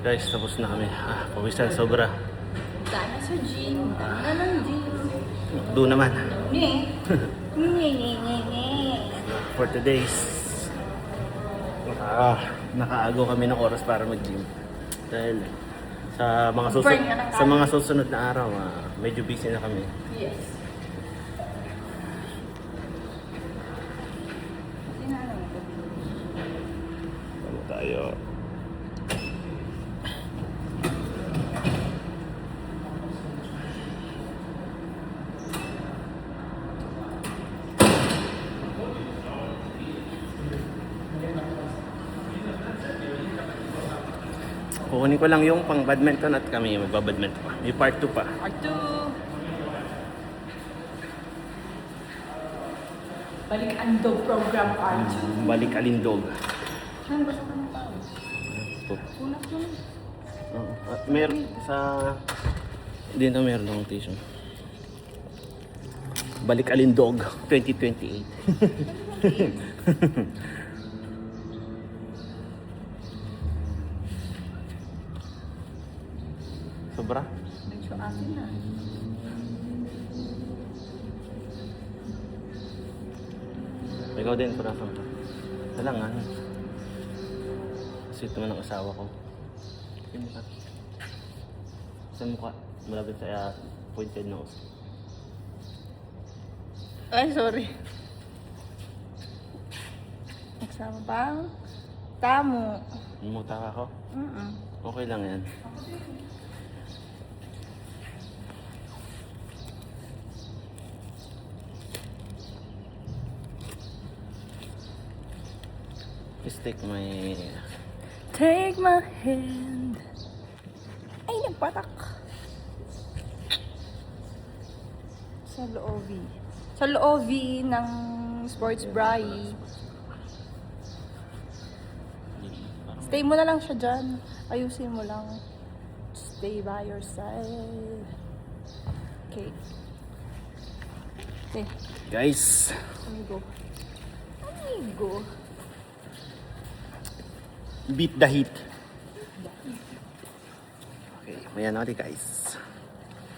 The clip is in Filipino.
Guys, tapos na kami. Pawisan sobra. Dana sa gym. Dana ng gym. Doon naman. Nye. Nye. For today's nakaago kami ng oras para mag-gym. Dahil sa mga susunod na araw, medyo busy na kami. Yes. Ano tayo? Kukunin ko lang yung pang badminton at kami magbabadminton pa. May part 2 pa. Part 2. Balik Andog program part 2. Balik Alindog. Saan ba sa kanang tao? Ito. Sunas mo. At meron sa... Dito meron akong t-shirt. Balik Alindog 2028. Sobra? Medyo asin na. Ikaw din, purasan ka. Kailangan. Sweet naman ang asawa ko. Yung mukha. Sa mukha. Malapit sa pointed nose. Ay, sorry. Nagsama bang? Tamo. Muta ka ako? Okay lang yan. Please take my hand. Ay, nagpatak. Sa loobi. Sa loobi ng sports bra. Stay mo na lang siya dyan. Ayusin mo lang. Stay by your side. Okay. Okay. Guys, Amigo. Amigo. beat the heat. Okay, mayan natin guys.